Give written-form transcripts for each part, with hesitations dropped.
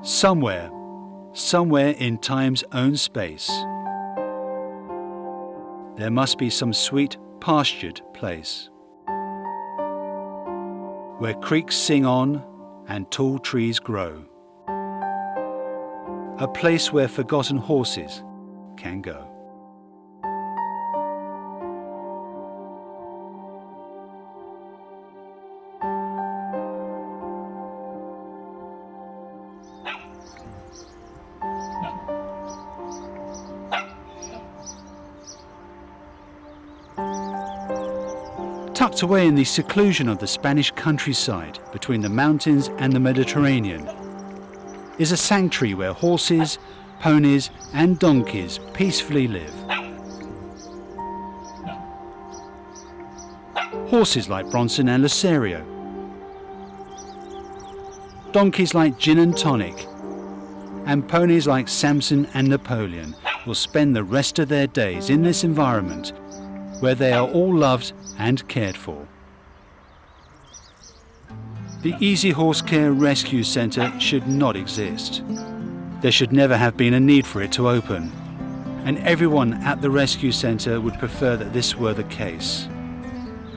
Somewhere in time's own space, there must be some sweet pastured place where creeks sing on and tall trees grow, a place where forgotten horses can go. Tucked away in the seclusion of the Spanish countryside between the mountains and the Mediterranean is a sanctuary where horses, ponies and donkeys peacefully live. Horses like Bronson and Lucerio, donkeys like Gin and Tonic, and ponies like Samson and Napoleon will spend the rest of their days in this environment where they are all loved and cared for. The Easy Horse Care Rescue Centre should not exist. There should never have been a need for it to open, and everyone at the rescue centre would prefer that this were the case.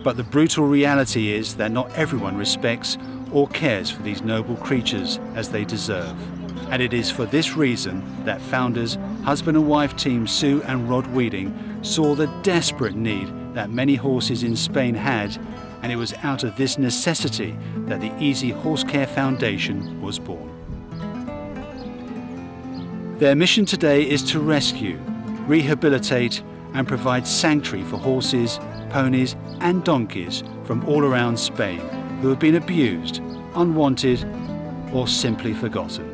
But the brutal reality is that not everyone respects or cares for these noble creatures as they deserve. And it is for this reason that founders, husband and wife team Sue and Rod Weeding, saw the desperate need that many horses in Spain had, and it was out of this necessity that the Easy Horse Care Foundation was born. Their mission today is to rescue, rehabilitate and provide sanctuary for horses, ponies and donkeys from all around Spain who have been abused, unwanted or simply forgotten.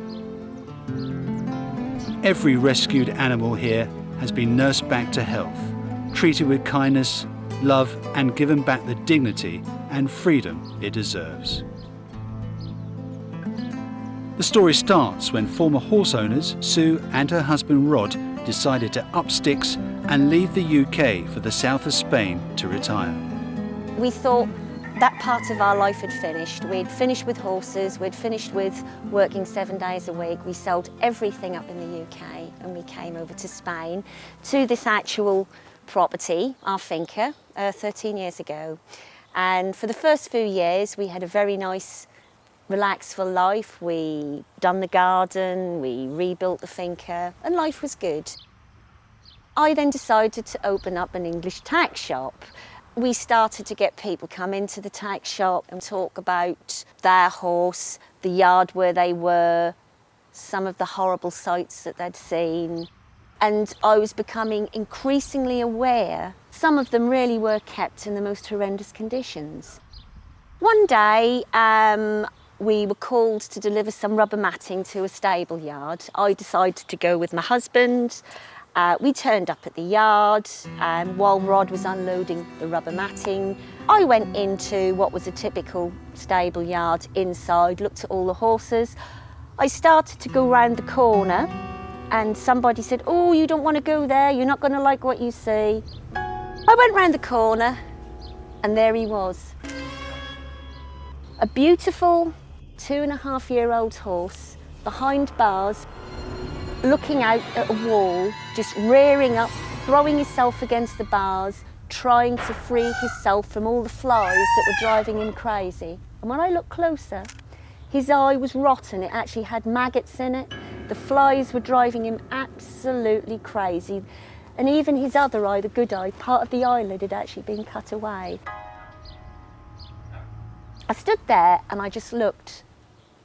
Every rescued animal here has been nursed back to health, treated with kindness, love and given back the dignity and freedom it deserves. The story starts when former horse owners Sue and her husband Rod decided to up sticks and leave the UK for the south of Spain to retire. We thought that part of our life had finished. We'd finished with horses, we'd finished with working 7 days a week. We sold everything up in the UK and we came over to Spain to this actual property, our finca, 13 years ago. And for the first few years we had a very nice, relaxed full life. We done the garden, we rebuilt the finca and life was good. I then decided to open up an English tack shop. We started to get people come into the tack shop and talk about their horse, the yard where they were, some of the horrible sights that they'd seen. And I was becoming increasingly aware some of them really were kept in the most horrendous conditions. One day, we were called to deliver some rubber matting to a stable yard. I decided to go with my husband. We turned up at the yard while Rod was unloading the rubber matting. I went into what was a typical stable yard inside, looked at all the horses. I started to go round the corner and somebody said, "Oh, you don't want to go there, you're not going to like what you see." I went round the corner and there he was. A beautiful 2.5-year-old horse behind bars, looking out at a wall, just rearing up, throwing himself against the bars, trying to free himself from all the flies that were driving him crazy. And when I looked closer, his eye was rotten. It actually had maggots in it. The flies were driving him absolutely crazy. And even his other eye, the good eye, part of the eyelid had actually been cut away. I stood there and I just looked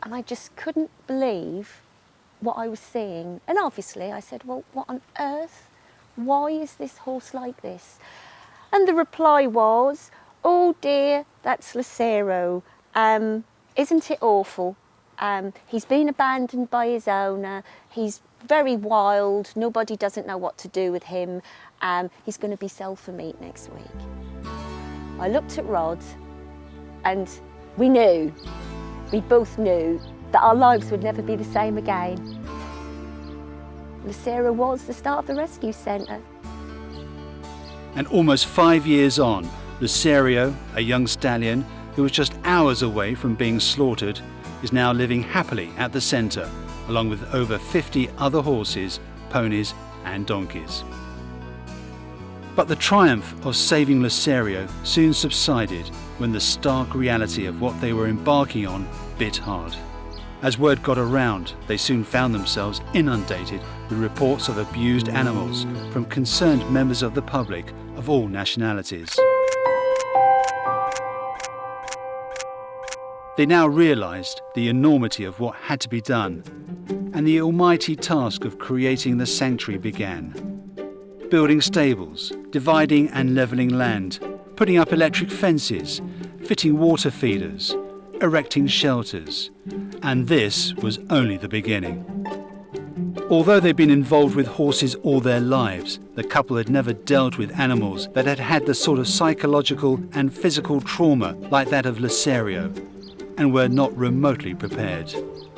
and I just couldn't believe what I was seeing. And obviously I said, "Well, what on earth? Why is this horse like this?" And the reply was, "Oh dear, that's Lucero. Isn't it awful? He's been abandoned by his owner. He's very wild. Nobody doesn't know what to do with him. He's going to be sold for meat next week." I looked at Rod and we both knew that our lives would never be the same again. Lucero was the start of the rescue centre. And almost 5 years on, Lucerio, a young stallion who was just hours away from being slaughtered, is now living happily at the centre, along with over 50 other horses, ponies and donkeys. But the triumph of saving Lucerio soon subsided when the stark reality of what they were embarking on bit hard. As word got around, they soon found themselves inundated with reports of abused animals from concerned members of the public of all nationalities. They now realised the enormity of what had to be done, and the almighty task of creating the sanctuary began. Building stables, dividing and levelling land, putting up electric fences, fitting water feeders, erecting shelters, and this was only the beginning. Although they'd been involved with horses all their lives, the couple had never dealt with animals that had had the sort of psychological and physical trauma like that of Lucerio, and were not remotely prepared.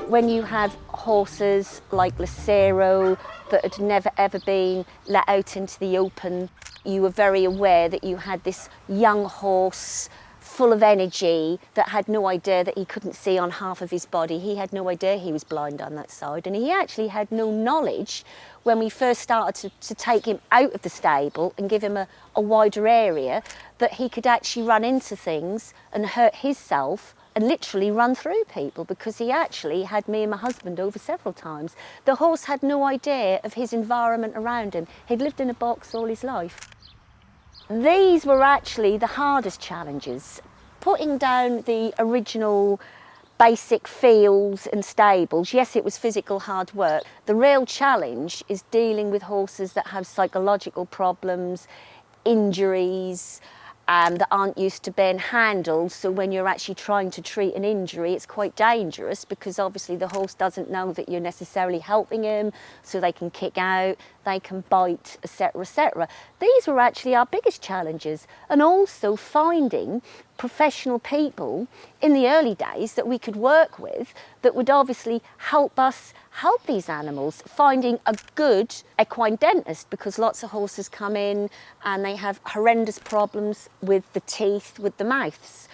When you have horses like Lucerio that had never ever been let out into the open, you were very aware that you had this young horse full of energy that had no idea that he couldn't see on half of his body. He had no idea he was blind on that side, and he actually had no knowledge when we first started to take him out of the stable and give him a wider area, that he could actually run into things and hurt himself and literally run through people, because he actually had me and my husband over several times. The horse had no idea of his environment around him. He'd lived in a box all his life. These were actually the hardest challenges. Putting down the original basic fields and stables, yes, it was physical hard work. The real challenge is dealing with horses that have psychological problems, injuries, that aren't used to being handled. So when you're actually trying to treat an injury, it's quite dangerous, because obviously the horse doesn't know that you're necessarily helping him, so they can kick out, they can bite, etc., etc. These were actually our biggest challenges, and also finding professional people in the early days that we could work with that would obviously help us help these animals, finding a good equine dentist, because lots of horses come in and they have horrendous problems with the teeth, with the mouths.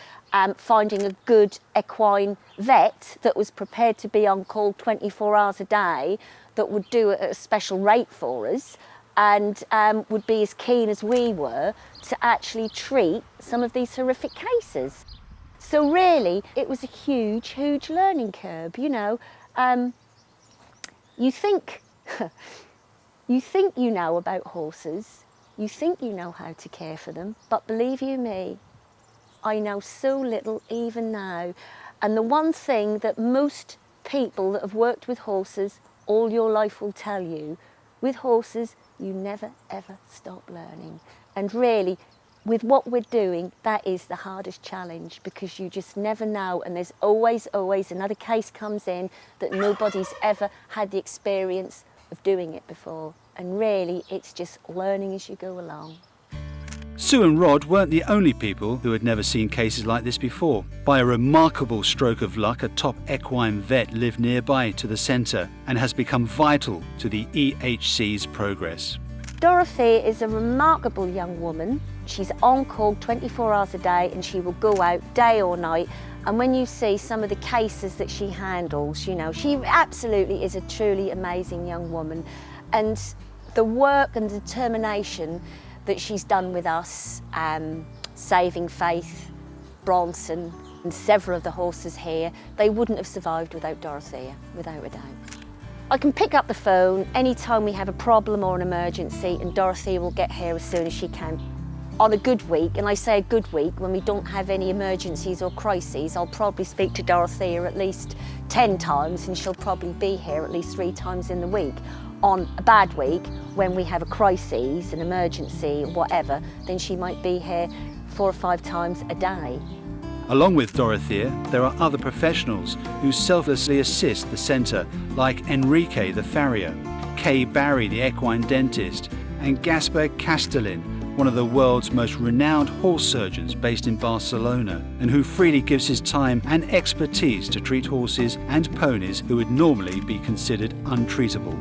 Finding a good equine vet that was prepared to be on call 24 hours a day, that would do it at a special rate for us, and would be as keen as we were to actually treat some of these horrific cases. So really, it was a huge, huge learning curve, you know. You think you know about horses, you think you know how to care for them, but believe you me, I know so little even now. And the one thing that most people that have worked with horses all your life will tell you, with horses, you never ever stop learning. And really, with what we're doing, that is the hardest challenge, because you just never know, and there's always another case comes in that nobody's ever had the experience of doing it before. And really, it's just learning as you go along. Sue and Rod weren't the only people who had never seen cases like this before. By a remarkable stroke of luck, a top equine vet lived nearby to the centre and has become vital to the EHC's progress. Dorothy is a remarkable young woman. She's on call 24 hours a day, and she will go out day or night. And when you see some of the cases that she handles, you know, she absolutely is a truly amazing young woman. And the work and determination that she's done with us, saving Faith, Bronson, and several of the horses here, they wouldn't have survived without Dorothea, without a doubt. I can pick up the phone anytime we have a problem or an emergency, and Dorothea will get here as soon as she can. On a good week, and I say a good week, when we don't have any emergencies or crises, I'll probably speak to Dorothea at least 10 times, and she'll probably be here at least 3 times in the week. On a bad week, when we have a crisis, an emergency, whatever, then she might be here 4 or 5 times a day. Along with Dorothea, there are other professionals who selflessly assist the centre, like Enrique the farrier, Kay Barry the equine dentist, and Gaspar Castellin, one of the world's most renowned horse surgeons based in Barcelona, and who freely gives his time and expertise to treat horses and ponies who would normally be considered untreatable.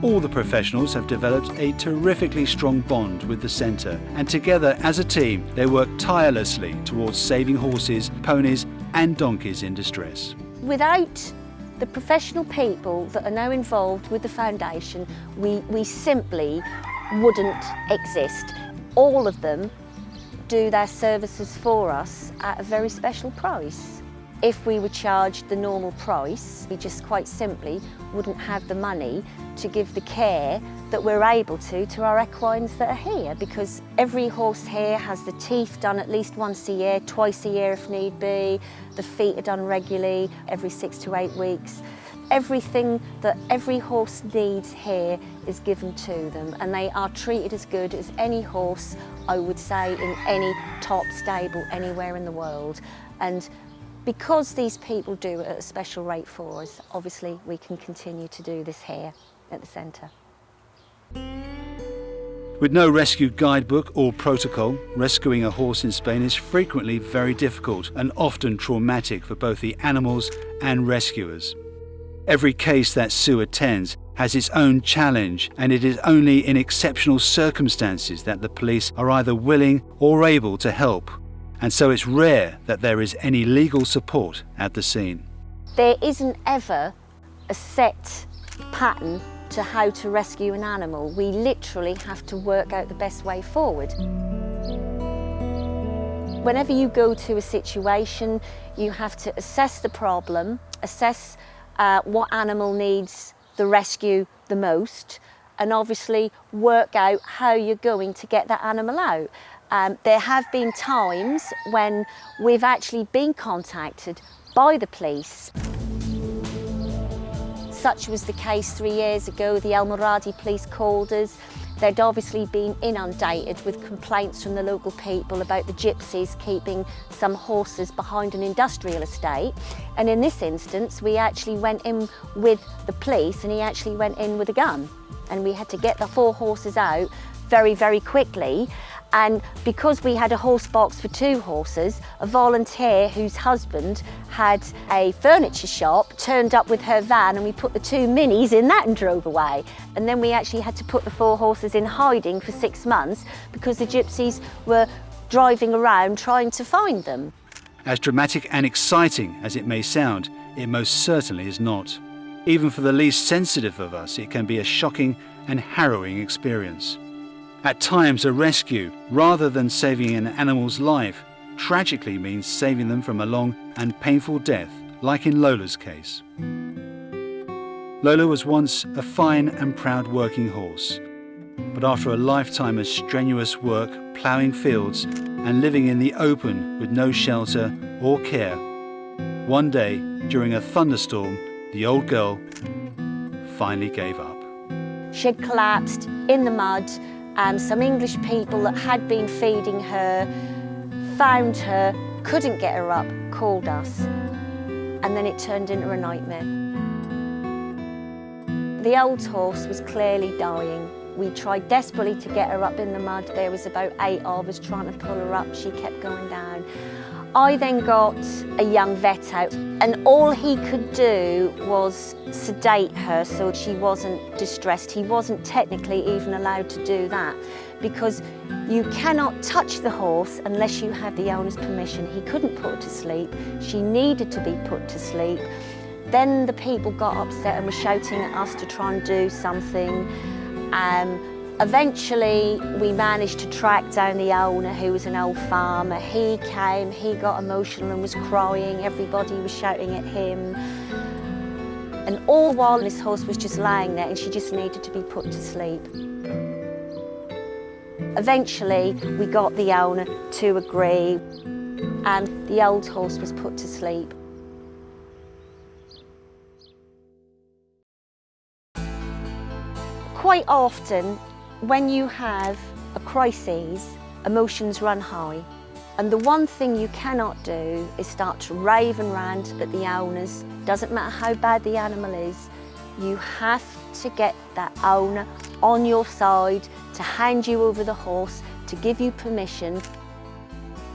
All the professionals have developed a terrifically strong bond with the centre, and together as a team they work tirelessly towards saving horses, ponies and donkeys in distress. Without the professional people that are now involved with the foundation, we simply wouldn't exist. All of them do their services for us at a very special price. If we were charged the normal price, we just quite simply wouldn't have the money to give the care that we're able to our equines that are here, because every horse here has the teeth done at least once a year, twice a year if need be. The feet are done regularly, every 6 to 8 weeks. Everything that every horse needs here is given to them, and they are treated as good as any horse, I would say, in any top stable anywhere in the world. And because these people do it at a special rate for us, obviously we can continue to do this here at the centre. With no rescue guidebook or protocol, rescuing a horse in Spain is frequently very difficult and often traumatic for both the animals and rescuers. Every case that Sue attends has its own challenge, and it is only in exceptional circumstances that the police are either willing or able to help. And so it's rare that there is any legal support at the scene. There isn't ever a set pattern to how to rescue an animal. We literally have to work out the best way forward. Whenever you go to a situation, you have to assess the problem, assess what animal needs the rescue the most, and obviously work out how you're going to get that animal out. There have been times when we've actually been contacted by the police. Such was the case 3 years ago. The El Moradi police called us. They'd obviously been inundated with complaints from the local people about the gypsies keeping some horses behind an industrial estate. And in this instance, we actually went in with the police, and he actually went in with a gun. And we had to get the 4 horses out very, very quickly. And because we had a horse box for 2 horses, a volunteer whose husband had a furniture shop turned up with her van, and we put the 2 minis in that and drove away. And then we actually had to put the 4 horses in hiding for 6 months because the gypsies were driving around trying to find them. As dramatic and exciting as it may sound, it most certainly is not. Even for the least sensitive of us, it can be a shocking and harrowing experience. At times, a rescue, rather than saving an animal's life, tragically means saving them from a long and painful death, like in Lola's case. Lola was once a fine and proud working horse, but after a lifetime of strenuous work, ploughing fields and living in the open with no shelter or care, one day, during a thunderstorm, the old girl finally gave up. She had collapsed in the mud. Some English people that had been feeding her found her, couldn't get her up, called us, and then it turned into a nightmare. The old horse was clearly dying. We tried desperately to get her up in the mud. There was about 8 of us trying to pull her up. She kept going down. I then got a young vet out, and all he could do was sedate her so she wasn't distressed. He wasn't technically even allowed to do that, because you cannot touch the horse unless you have the owner's permission. He couldn't put her to sleep. She needed to be put to sleep. Then the people got upset and were shouting at us to try and do something. Eventually, we managed to track down the owner, who was an old farmer. He came, he got emotional and was crying. Everybody was shouting at him. And all the while, this horse was just lying there, and she just needed to be put to sleep. Eventually, we got the owner to agree, and the old horse was put to sleep. Quite often, when you have a crisis, emotions run high. And the one thing you cannot do is start to rave and rant at the owners. Doesn't matter how bad the animal is, you have to get that owner on your side to hand you over the horse, to give you permission.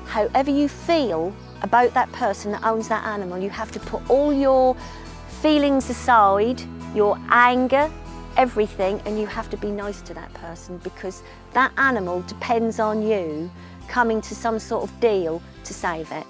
However you feel about that person that owns that animal, you have to put all your feelings aside, your anger, everything, and you have to be nice to that person, because that animal depends on you coming to some sort of deal to save it.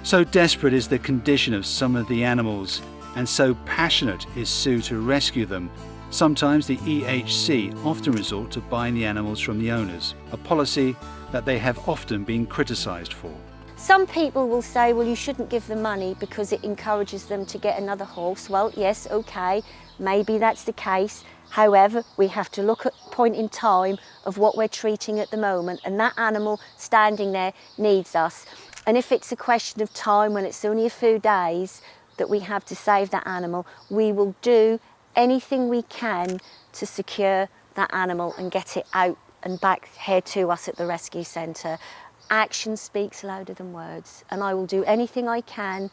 So desperate is the condition of some of the animals, and so passionate is Sue to rescue them, sometimes the EHC often resort to buying the animals from the owners, a policy that they have often been criticised for. Some people will say, well, you shouldn't give them money because it encourages them to get another horse. Well, yes, okay, maybe that's the case. However, we have to look at the point in time of what we're treating at the moment, and that animal standing there needs us. And if it's a question of time, when it's only a few days that we have to save that animal, we will do anything we can to secure that animal and get it out and back here to us at the rescue centre. Action speaks louder than words, and I will do anything I can.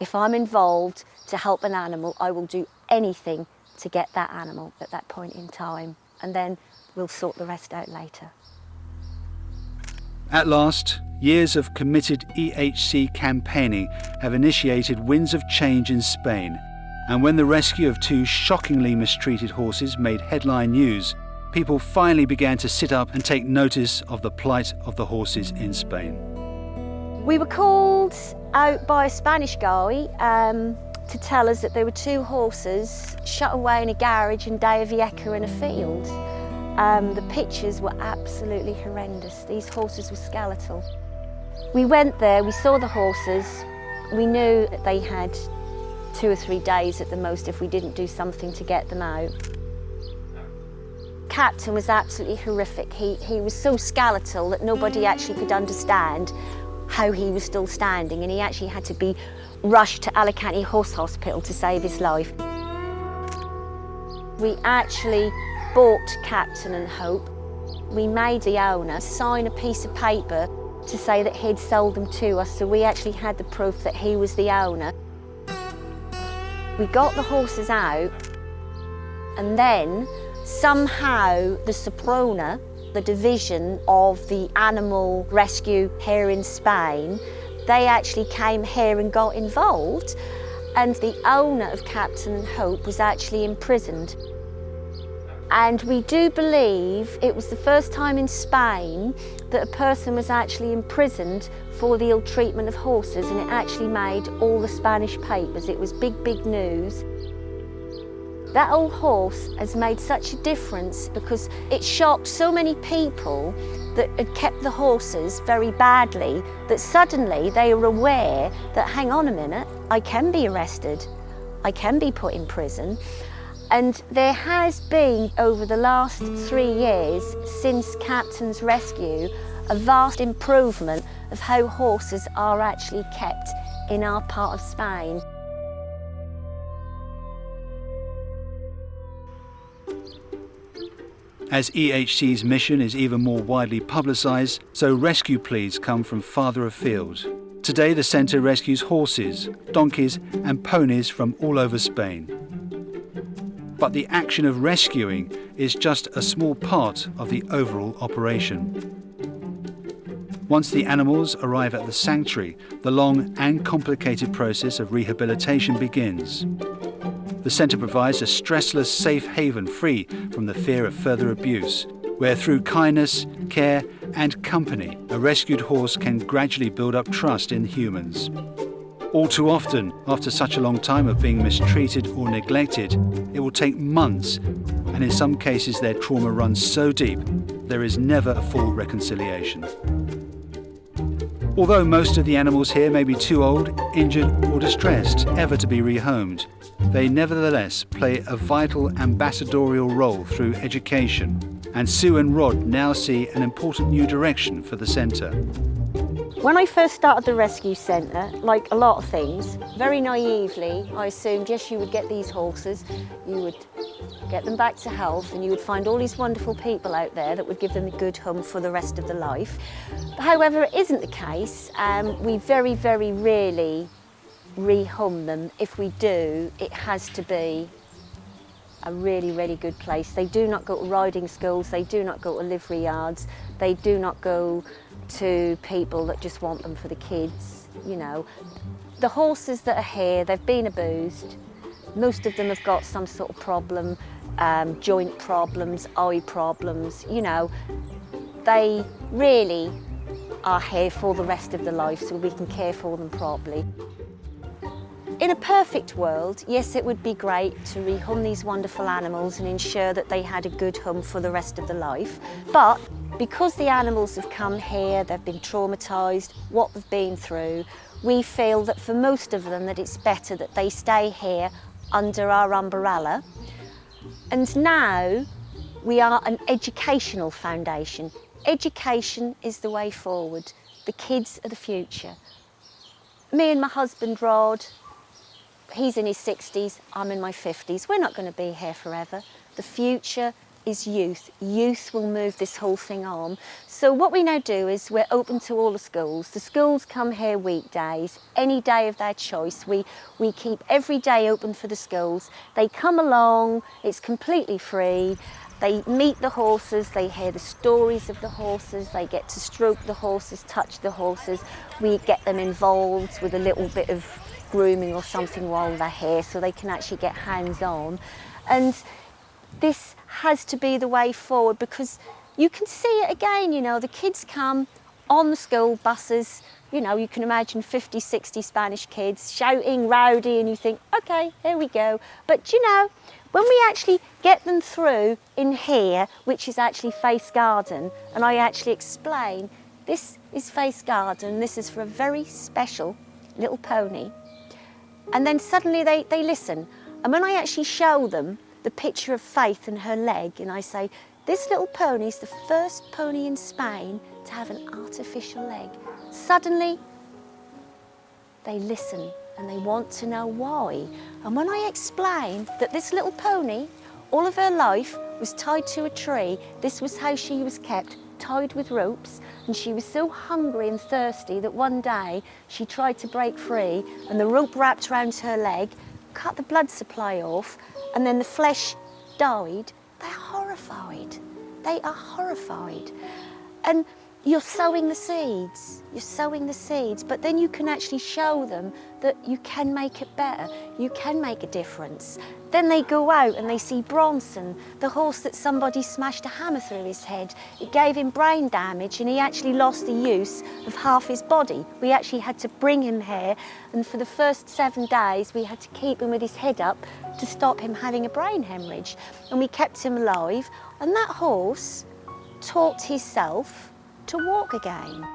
If I'm involved to help an animal, I will do anything to get that animal at that point in time, and then we'll sort the rest out later. At last, years of committed EHC campaigning have initiated winds of change in Spain, and when the rescue of 2 shockingly mistreated horses made headline news, people finally began to sit up and take notice of the plight of the horses in Spain. We were called out by a Spanish guy to tell us that there were 2 horses shut away in a garage in Daya Vieja in a field. The pictures were absolutely horrendous. These horses were skeletal. We went there, we saw the horses. We knew that they had 2 or 3 days at the most if we didn't do something to get them out. Captain was absolutely horrific. He was so skeletal that nobody actually could understand how he was still standing, and he actually had to be rushed to Alicante Horse Hospital to save his life. We actually bought Captain and Hope. We made the owner sign a piece of paper to say that he'd sold them to us, so we actually had the proof that he was the owner. We got the horses out, and then somehow the Soprona, the division of the animal rescue here in Spain, they actually came here and got involved, and the owner of Captain and Hope was actually imprisoned. And we do believe it was the first time in Spain that a person was actually imprisoned for the ill treatment of horses, and it actually made all the Spanish papers. It was big, big news. That old horse has made such a difference because it shocked so many people that had kept the horses very badly that suddenly they were aware that, hang on a minute, I can be arrested, I can be put in prison. And there has been, over the last 3 years since Captain's rescue, a vast improvement of how horses are actually kept in our part of Spain. As EHC's mission is even more widely publicised, so rescue pleas come from farther afield. Today the centre rescues horses, donkeys and ponies from all over Spain. But the action of rescuing is just a small part of the overall operation. Once the animals arrive at the sanctuary, the long and complicated process of rehabilitation begins. The centre provides a stressless safe haven free from the fear of further abuse, where through kindness, care and company, a rescued horse can gradually build up trust in humans. All too often, after such a long time of being mistreated or neglected, it will take months, and in some cases their trauma runs so deep, there is never a full reconciliation. Although most of the animals here may be too old, injured or distressed ever to be rehomed, they nevertheless play a vital ambassadorial role through education, and Sue and Rod now see an important new direction for the centre. When I first started the rescue centre, like a lot of things, very naively, I assumed, yes, you would get these horses, you would get them back to health, and you would find all these wonderful people out there that would give them a good home for the rest of their life. However, it isn't the case. We very, very rarely rehome them. If we do, it has to be a really, really good place. They do not go to riding schools, they do not go to livery yards, they do not go to people that just want them for the kids, you know. The horses that are here, they've been abused. Most of them have got some sort of problem, joint problems, eye problems, you know. They really are here for the rest of their life so we can care for them properly. In a perfect world, yes, it would be great to rehome these wonderful animals and ensure that they had a good home for the rest of their life. But because the animals have come here, they've been traumatised, what they've been through, we feel that for most of them that it's better that they stay here under our umbrella. And now we are an educational foundation. Education is the way forward. The kids are the future. Me and my husband Rod, he's in his 60s, I'm in my 50s. We're not going to be here forever. The future is youth. Youth will move this whole thing on. So what we now do is we're open to all the schools. The schools come here weekdays, any day of their choice. We keep every day open for the schools. They come along, it's completely free. They meet the horses, they hear the stories of the horses, they get to stroke the horses, touch the horses. We get them involved with a little bit of grooming or something while they're here so they can actually get hands-on. And this has to be the way forward because you can see it again, you know, the kids come on the school buses, you know, you can imagine 50, 60 Spanish kids shouting, rowdy, and you think, okay, here we go. But you know, when we actually get them through in here, which is actually Face Garden, and I actually explain, this is Face Garden, this is for a very special little pony. And then suddenly they listen. And when I actually show them the picture of Faith and her leg, and I say, this little pony is the first pony in Spain to have an artificial leg. Suddenly, they listen and they want to know why. And when I explain that this little pony, all of her life was tied to a tree, this was how she was kept, tied with ropes, and she was so hungry and thirsty that one day she tried to break free and the rope wrapped around her leg, cut the blood supply off, and then the flesh died. They're horrified. They are horrified. And you're sowing the seeds, but then you can actually show them that you can make it better, you can make a difference. Then they go out and they see Bronson, the horse that somebody smashed a hammer through his head. It gave him brain damage and he actually lost the use of half his body. We actually had to bring him here, and for the first 7 days we had to keep him with his head up to stop him having a brain hemorrhage. And we kept him alive, and that horse taught himself to walk again.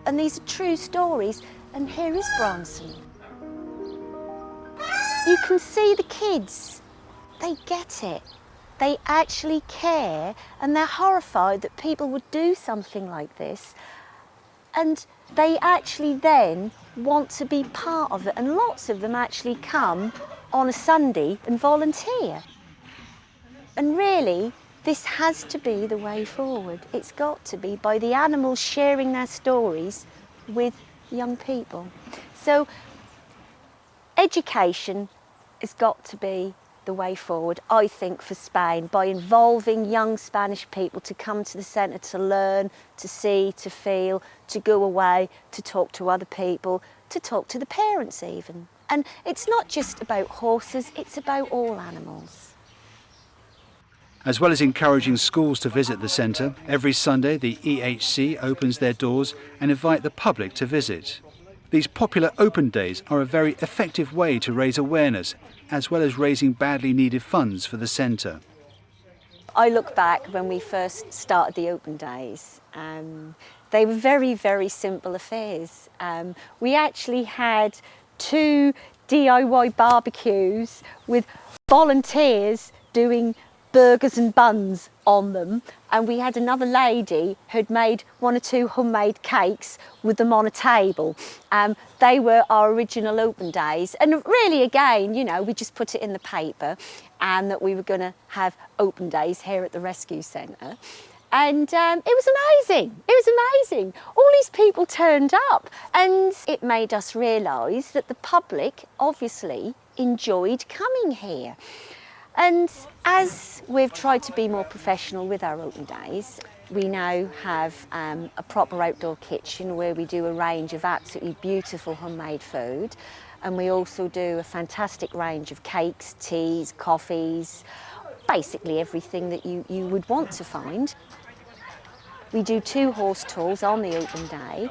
And these are true stories, and here is Bronson. You can see the kids, they get it. They actually care, and they're horrified that people would do something like this. And they actually then want to be part of it, and lots of them actually come on a Sunday and volunteer. And really, this has to be the way forward. It's got to be by the animals sharing their stories with young people. So education has got to be the way forward, I think, for Spain, by involving young Spanish people to come to the centre to learn, to see, to feel, to go away, to talk to other people, to talk to the parents even. And it's not just about horses, it's about all animals. As well as encouraging schools to visit the centre, every Sunday the EHC opens their doors and invite the public to visit. These popular open days are a very effective way to raise awareness, as well as raising badly needed funds for the centre. I look back when we first started the open days. They were very, very simple affairs. We actually had 2 DIY barbecues with volunteers doing burgers and buns on them, and we had another lady who'd made 1 or 2 homemade cakes with them on a table. They were our original open days, and really again, you know, we just put it in the paper and that we were going to have open days here at the rescue centre. And it was amazing, all these people turned up, and it made us realise that the public obviously enjoyed coming here. And as we've tried to be more professional with our open days, we now have a proper outdoor kitchen where we do a range of absolutely beautiful homemade food, and we also do a fantastic range of cakes, teas, coffees, basically everything that you would want to find. We do 2 horse tours on the open day,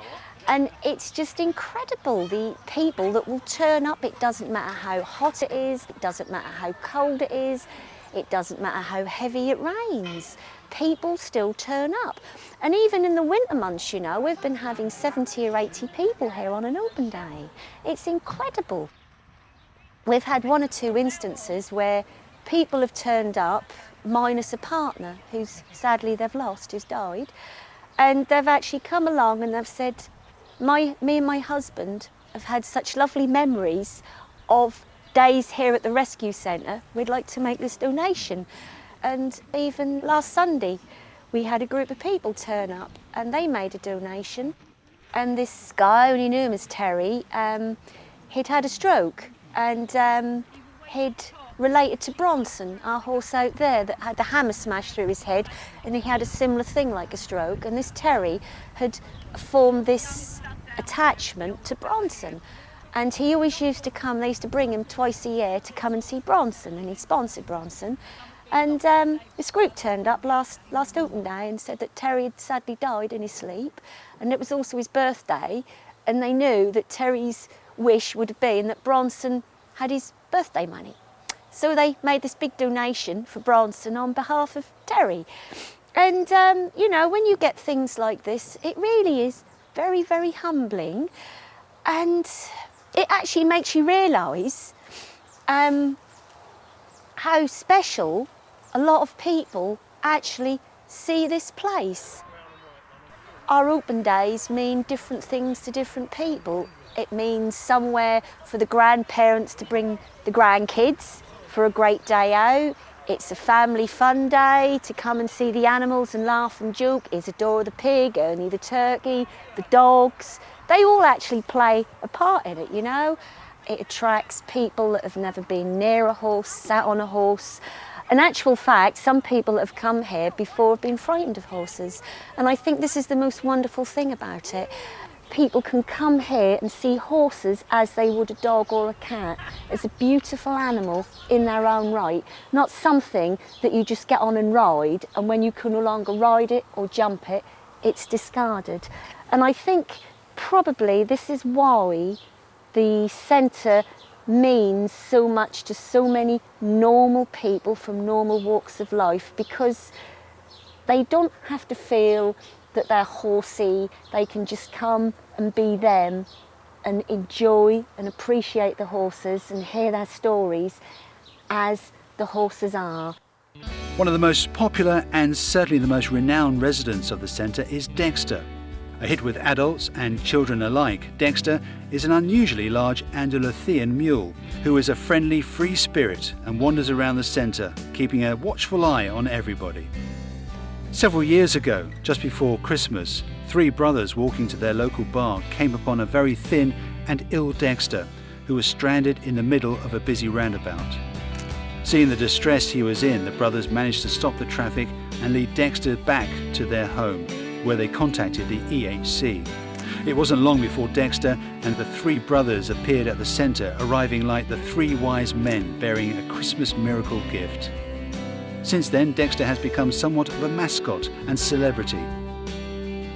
and it's just incredible, the people that will turn up. It doesn't matter how hot it is, it doesn't matter how cold it is, it doesn't matter how heavy it rains. People still turn up. And even in the winter months, you know, we've been having 70 or 80 people here on an open day. It's incredible. We've had 1 or 2 instances where people have turned up minus a partner who's sadly they've lost, who's died, and they've actually come along and they've said, me and my husband have had such lovely memories of days here at the rescue centre, we'd like to make this donation. And even last Sunday we had a group of people turn up and they made a donation, and this guy, I only knew him as Terry, he'd had a stroke, and he'd related to Bronson, our horse out there that had the hammer smashed through his head, and he had a similar thing like a stroke, and this Terry had formed this attachment to Bronson, and he always used to come, they used to bring him twice a year to come and see Bronson, and he sponsored Bronson. And this group turned up last open day and said that Terry had sadly died in his sleep, and it was also his birthday, and they knew that Terry's wish would have been that Bronson had his birthday money. So they made this big donation for Bronson on behalf of Terry. And, you know, when you get things like this, it really is very, very humbling. And it actually makes you realise how special a lot of people actually see this place. Our open days mean different things to different people. It means somewhere for the grandparents to bring the grandkids for a great day out. It's a family fun day to come and see the animals and laugh and joke. Isadora the pig, Ernie the turkey, the dogs. They all actually play a part in it, you know. It attracts people that have never been near a horse, sat on a horse. In actual fact, some people that have come here before have been frightened of horses. And I think this is the most wonderful thing about it. People can come here and see horses as they would a dog or a cat, as a beautiful animal in their own right, not something that you just get on and ride, and when you can no longer ride it or jump it, it's discarded. And I think probably this is why the centre means so much to so many normal people from normal walks of life, because they don't have to feel that they're horsey. They can just come and be them and enjoy and appreciate the horses and hear their stories as the horses are. One of the most popular and certainly the most renowned residents of the centre is Dexter. A hit with adults and children alike, Dexter is an unusually large Andalusian mule who is a friendly, free spirit and wanders around the centre, keeping a watchful eye on everybody. Several years ago, just before Christmas, 3 brothers walking to their local bar came upon a very thin and ill Dexter who was stranded in the middle of a busy roundabout. Seeing the distress he was in, the brothers managed to stop the traffic and lead Dexter back to their home, where they contacted the EHC. It wasn't long before Dexter and the 3 brothers appeared at the centre, arriving like the 3 wise men bearing a Christmas miracle gift. Since then, Dexter has become somewhat of a mascot and celebrity.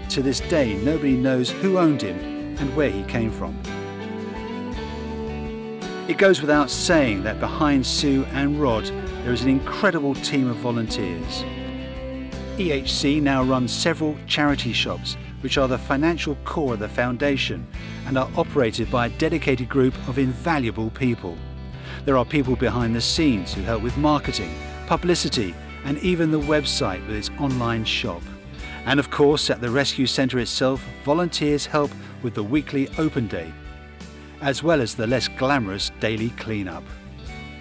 To this day, nobody knows who owned him and where he came from. It goes without saying that behind Sue and Rod, there is an incredible team of volunteers. EHC now runs several charity shops, which are the financial core of the foundation and are operated by a dedicated group of invaluable people. There are people behind the scenes who help with marketing, publicity, and even the website with its online shop. And of course, at the rescue centre itself, volunteers help with the weekly open day, as well as the less glamorous daily clean-up.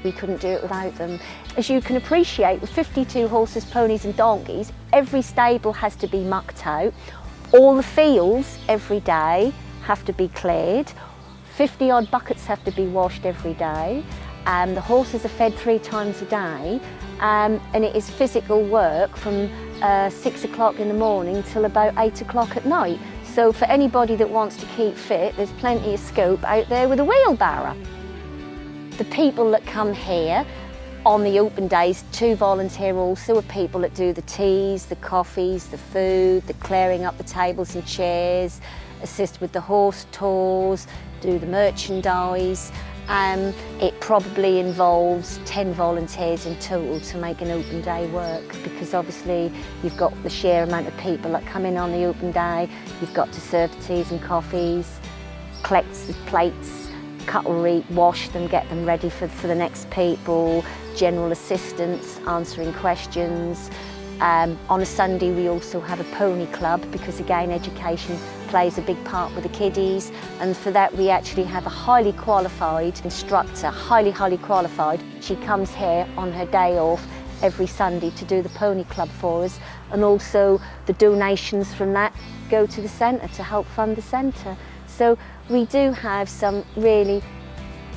We couldn't do it without them. As you can appreciate, with 52 horses, ponies and donkeys, every stable has to be mucked out. All the fields every day have to be cleared. 50 odd buckets have to be washed every day. The horses are fed 3 times a day, and it is physical work from 6 o'clock in the morning till about 8 o'clock at night. So for anybody that wants to keep fit, there's plenty of scope out there with a wheelbarrow. The people that come here On the open days, 2 volunteer also are people that do the teas, the coffees, the food, the clearing up the tables and chairs, assist with the horse tours, do the merchandise. It probably involves 10 volunteers in total to make an open day work, because obviously you've got the sheer amount of people that come in on the open day, you've got to serve teas and coffees, collect the plates, cutlery, wash them, get them ready for the next people, general assistance, answering questions. On a Sunday we also have a pony club, because again education plays a big part with the kiddies, and for that we actually have a highly qualified instructor, highly qualified. She comes here on her day off every Sunday to do the pony club for us, and also the donations from that go to the centre to help fund the centre. So we do have some really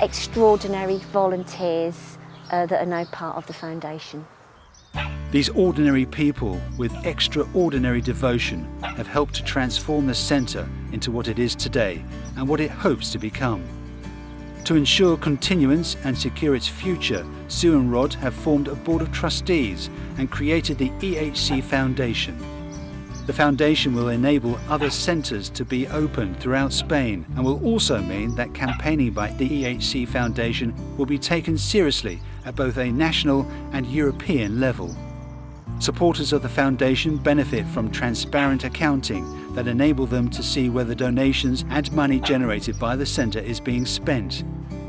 extraordinary volunteers that are now part of the foundation. These ordinary people with extraordinary devotion have helped to transform the centre into what it is today and what it hopes to become. To ensure continuance and secure its future, Sue and Rod have formed a board of trustees and created the EHC Foundation. The foundation will enable other centres to be opened throughout Spain, and will also mean that campaigning by the EHC Foundation will be taken seriously at both a national and European level. Supporters of the foundation benefit from transparent accounting that enable them to see where the donations and money generated by the centre is being spent.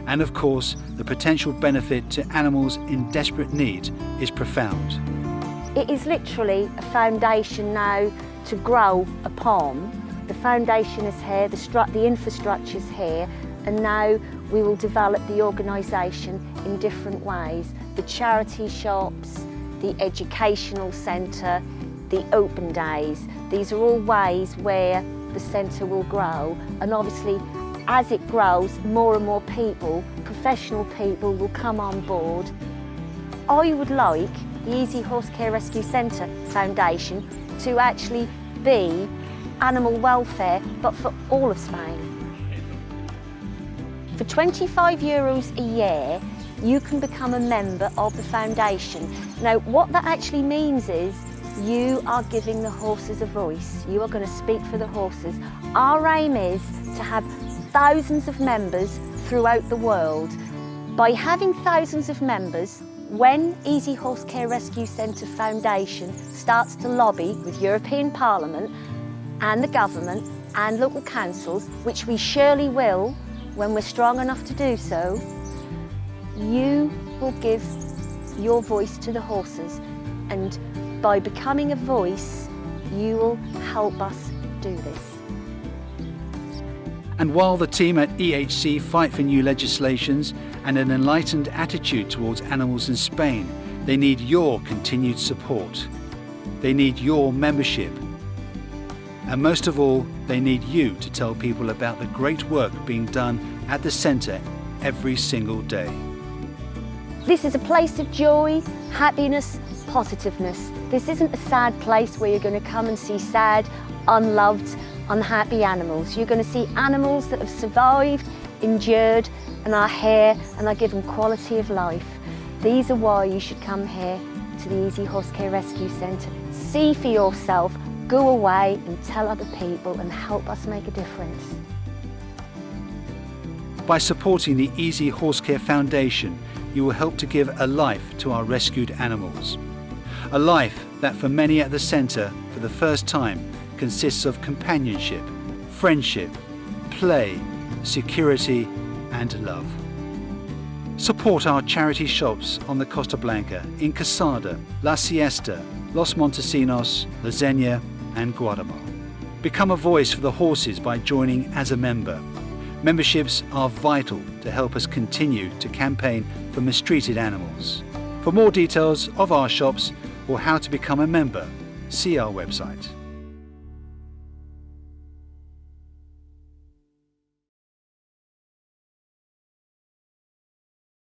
And of course, the potential benefit to animals in desperate need is profound. It is literally a foundation now to grow upon. The foundation is here, the infrastructure is here, and now we will develop the organisation in different ways. The charity shops, the educational centre, the open days. These are all ways where the centre will grow, and obviously as it grows, more and more people, professional people, will come on board. I would like the Easy Horse Care Rescue Centre Foundation to actually be animal welfare, but for all of Spain. For €25 a year, you can become a member of the foundation. Now, what that actually means is you are giving the horses a voice. You are going to speak for the horses. Our aim is to have thousands of members throughout the world. By having thousands of members, when Easy Horse Care Rescue Centre Foundation starts to lobby with European Parliament and the government and local councils, which we surely will when we're strong enough to do so, you will give your voice to the horses, and by becoming a voice, you will help us do this. And while the team at EHC fight for new legislations and an enlightened attitude towards animals in Spain, they need your continued support. They need your membership. And most of all, they need you to tell people about the great work being done at the centre every single day. This is a place of joy, happiness, positiveness. This isn't a sad place where you're going to come and see sad, unloved, unhappy animals. You're going to see animals that have survived, endured, and are here and are given quality of life. These are why you should come here to the Easy Horse Care Rescue Centre. See for yourself, go away and tell other people and help us make a difference. By supporting the Easy Horse Care Foundation, you will help to give a life to our rescued animals. A life that for many at the centre, for the first time, consists of companionship, friendship, play, security and love. Support our charity shops on the Costa Blanca, in Quesada, La Siesta, Los Montesinos, La Zenia and Guatemala. Become a voice for the horses by joining as a member. Memberships are vital to help us continue to campaign for mistreated animals. For more details of our shops or how to become a member, see our website.